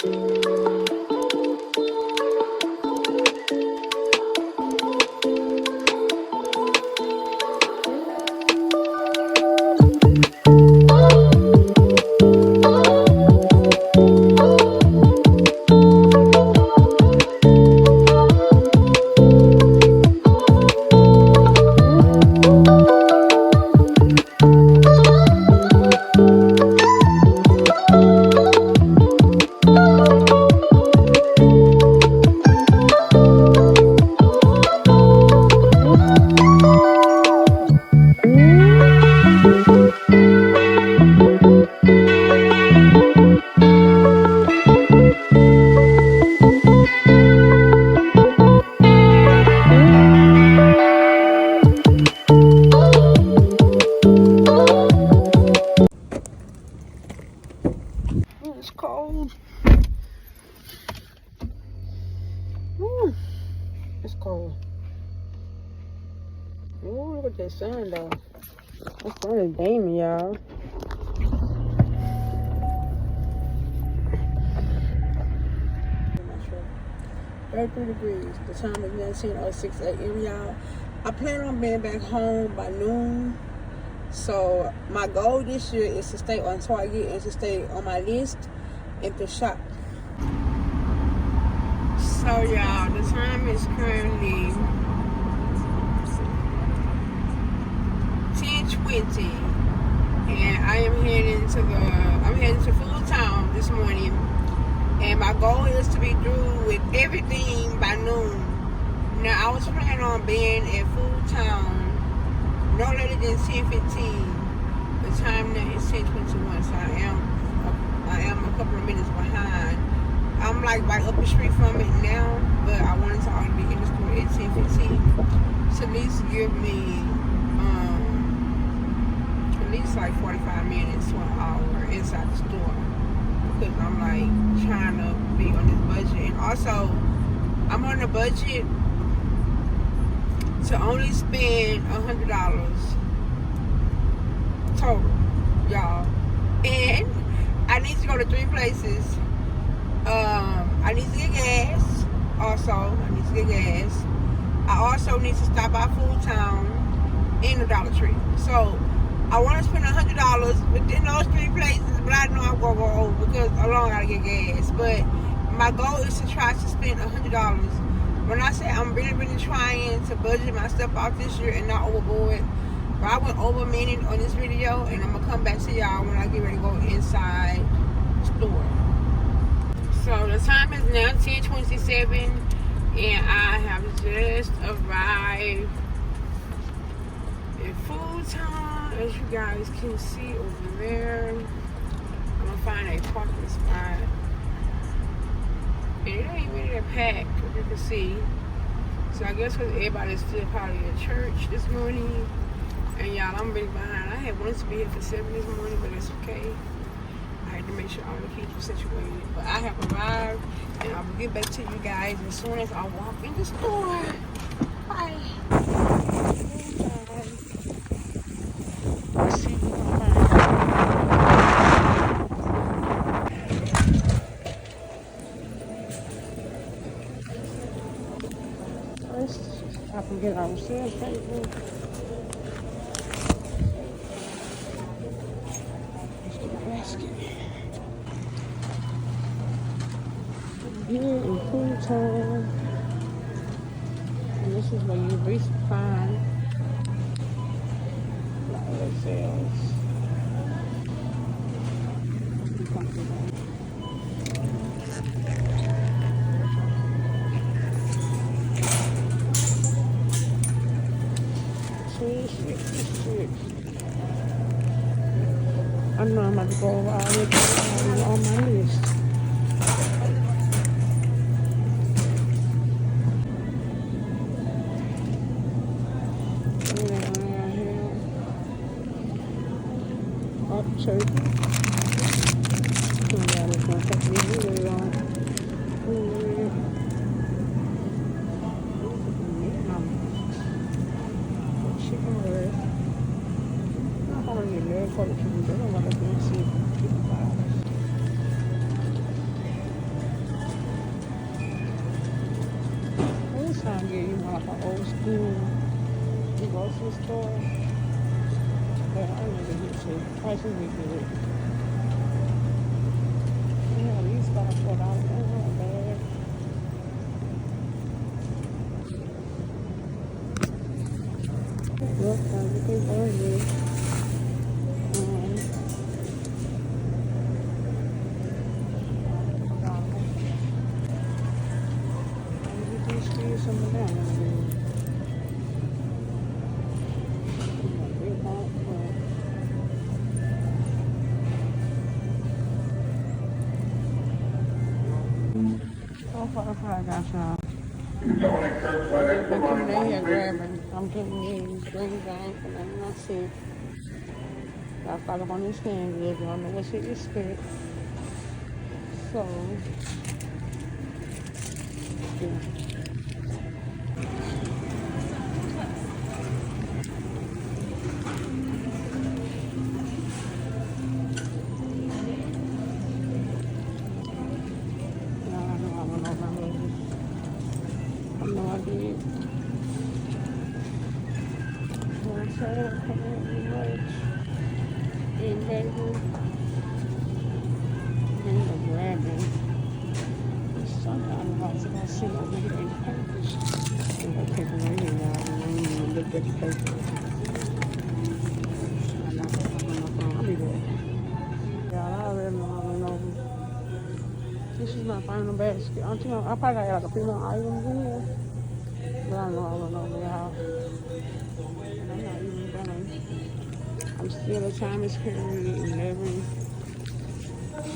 It's cold. It's cold. Ooh, look at that sun though. That sun is beaming, y'all. Very 3 degrees. The time is 19:06 a.m. y'all. I plan on being back home by noon. So my goal this year is to stay on target and to stay on my list and to shop. So y'all, the time is currently 10:20, and I'm heading to Full Town this morning, and my goal is to be through with everything by noon. Now I was planning on being at Full Town no later than 10:15. The time now is 10:21, so I am a couple of minutes behind. I'm like right up the street from it now, but I wanted to already be in the store at 10:15 to at least give me at least like 45 minutes to an hour inside the store, because I'm like trying to be on this budget, and also I'm on a budget to only spend $100 total, y'all. And I need to go to 3 places. I need to get gas. I also need to stop by Full Town in the Dollar Tree. So I want to spend $100 within those 3 places, but I know I'm gonna go over because alone I gotta get gas. But my goal is to try to spend $100. When I say I'm really trying to budget my stuff out this year and not overboard, but I went over a minute on this video, and I'm gonna come back to y'all when I get ready to go inside the store. So the time is now 10:27, and I have just arrived at Full Town, as you guys can see over there. I'm gonna find a parking spot. And it ain't really that packed, as you can see. So I guess because everybody's still probably at church this morning. And y'all, I'm really behind. I had wanted to be here for 7 this morning, but it's okay. I had to make sure all the kids were situated. But I have arrived, and I will get back to you guys as soon as I walk in the store. Bye. Let's see if we can find I can get our sales table. Let's get a basket. Here in Full Town. And this is where you basically find a lot of sales. I know I'm about to go over all this on my list. Turkey. Yeah, this one takes me really long. Chicken breast. I'm going to get leg for the chicken breast. I don't want to see $55. get, you know, like an old school grocery store. But I never get to. Prices be good. Yeah, these about $4. They're not bad. Yep, everything was good. Everything squeeze some of that in there. Big bump, so far, I got y'all. I'm coming in here grabbing. I'm getting these green beans and then that's it. I stock up on these canned goods. I don't know what to expect. So, yeah. I know I went over my movies. I know I did. So I can't much. And baby, and the grabbing. Sometimes I was about to see over here in the package. And I take it right here, y'all. I ain't even looked at the paper. I'm not going to my phone. I'll be back. Y'all, I already know I went over. This is my final basket. I probably got like a few more items in here. But I know I went over y'all. And I'm not even done. I'm still, the time is currently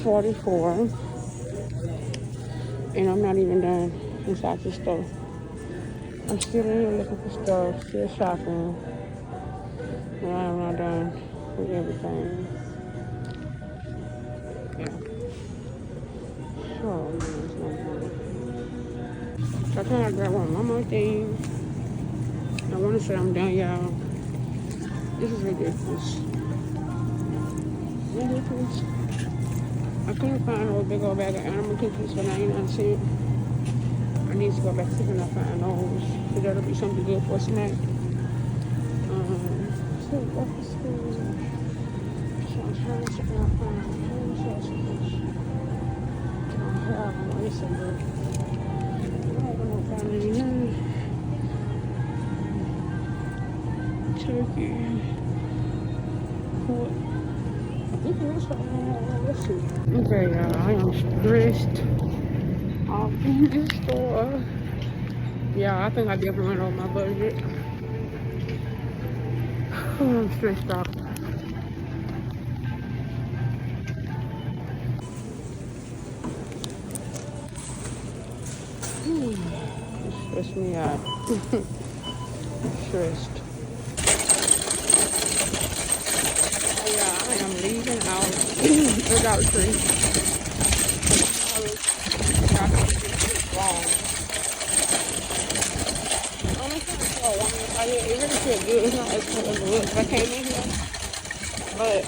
11:44. And I'm not even done inside the store. I'm still in here looking for stuff, still shopping. And I'm not done with everything. Yeah. So, it's not good. So I kind of grab one more thing. I want to say I'm done, y'all. This is ridiculous. Ridiculous. I couldn't find a big old bag of animal cookies for 99 cents. I need to go back to and I find those. So that'll be something good for a snack. So breakfast food. So I'm trying to find ham sausages. I don't have one. It's a good. I don't know if I need none. Turkey. Pork. Let's see. Okay, y'all. I am stressed off in this store. Yeah, I think I definitely went over my budget. I'm stressed out. It stressed me out. Stressed. Oh yeah, I am leaving out the Dollar Tree. I was shopping this wrong. It really feels good. It's not as cold as it was when I came in here. But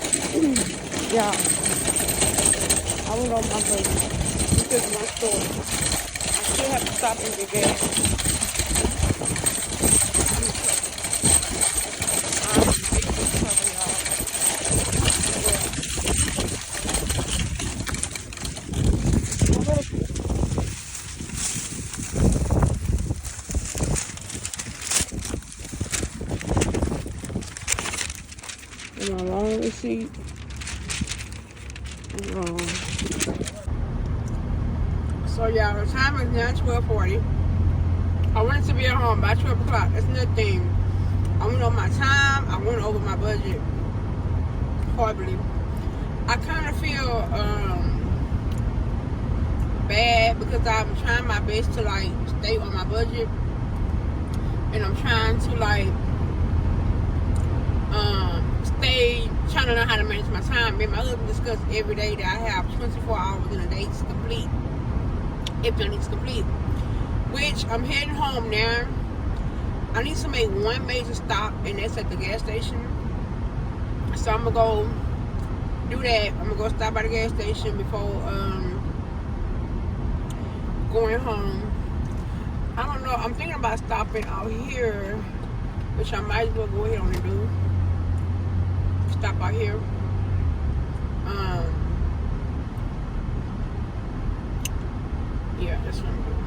yeah, I went on my break. It's just one store. I still have to stop and get gas. My long receipt. So yeah, the time is now 12:40. I wanted to be at home by 12 o'clock. That's nothing. I went over my time. I went over my budget horribly. I kind of feel bad because I'm trying my best to like stay on my budget, and I'm trying to like stay trying to learn how to manage my time. Me and my husband discuss every day that I have 24 hours in a day to complete. If nothing is complete, which I'm heading home now. I need to make one major stop, and that's at the gas station. So I'm gonna go do that. I'm gonna go stop by the gas station before going home. I don't know. I'm thinking about stopping out here, which I might as well go ahead and do. Stop out here. Yeah, that's what I'm doing.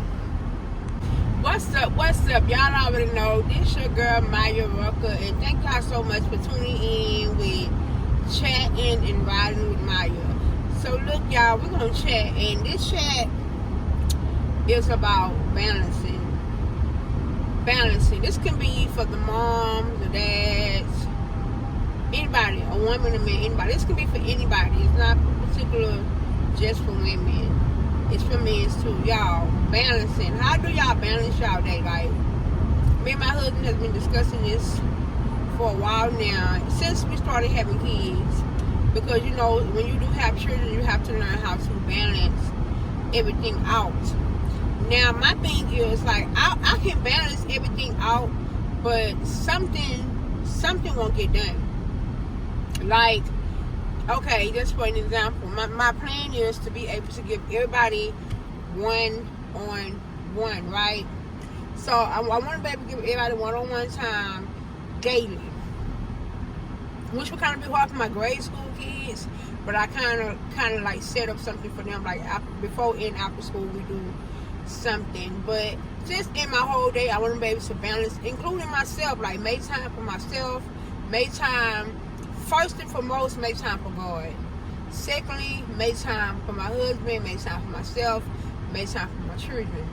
What's up? Y'all already know this your girl Mya Rucker, and thank y'all so much for tuning in with chatting and riding with Mya. So look, y'all, we're gonna chat, and this chat is about balancing. This can be for the moms, the dads, anybody, a woman, a man, anybody. This can be for anybody. It's not particular just for women. It's for men too. Y'all, balancing. How do y'all balance y'all day? Like, me and my husband has been discussing this for a while now, since we started having kids. Because, you know, when you do have children, you have to learn how to balance everything out. Now, my thing is, like, I can balance everything out, but something won't get done. Like, okay, just for an example, my plan is to be able to give everybody one-on-one, right? So I want to be able to give everybody one-on-one time daily, which would kind of be hard for my grade school kids, but I kind of like set up something for them, like before and after school we do something. But just in my whole day, I want to be able to balance, including myself, like make time for myself, make time. First and foremost, make time for God. Secondly, make time for my husband, make time for myself, make time for my children.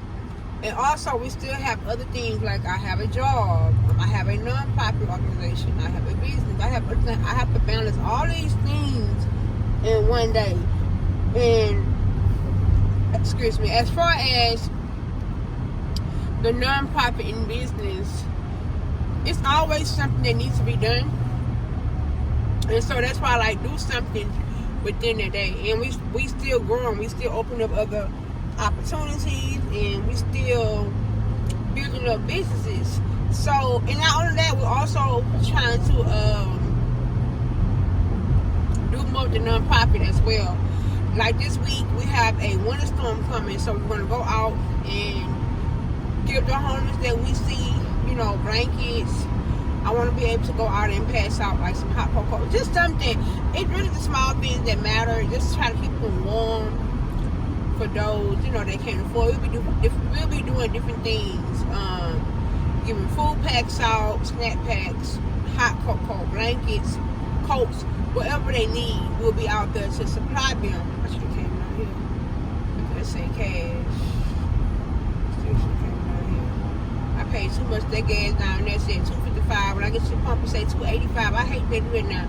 And also, we still have other things, like I have a job, I have a non-profit organization, I have a business, I have to balance all these things in one day. And, excuse me, as far as the non-profit in business, it's always something that needs to be done. And so that's why I like do something within the day. And we still growing. We still open up other opportunities, and we still building up businesses. So, and not only that, we're also trying to do more with the nonprofit as well. Like this week, we have a winter storm coming, so we're going to go out and give the homeless that we see, you know, blankets. I want to be able to go out and pass out like some hot cocoa. Just something. It's really the small things that matter. Just try to keep them warm for those, you know, that can't afford. We'll be doing different things. Giving food packs out, snack packs, hot cocoa, blankets, coats, whatever they need. We'll be out there to supply them. I should have came out here. Let's say cash. I paid too much that gas down there. Said $2.55. When I get to the pump, it say $2.85. I hate they do it now,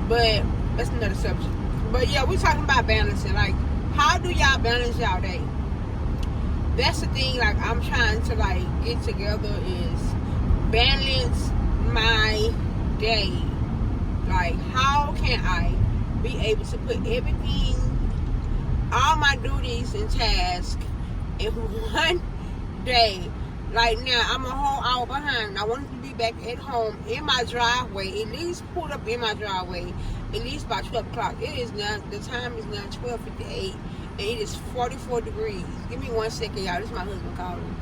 but that's another subject. But yeah, we're talking about balancing. Like, how do y'all balance y'all day? That's the thing. Like, I'm trying to like get together is balance my day. Like, how can I be able to put everything, all my duties and tasks in one day? Like now, I'm a whole hour behind. I wanted to be back at home in my driveway, at least pulled up in my driveway, at least by 12 o'clock. It is now, the time is now 12:58, and it is 44 degrees. Give me 1 second, y'all. This is my husband calling.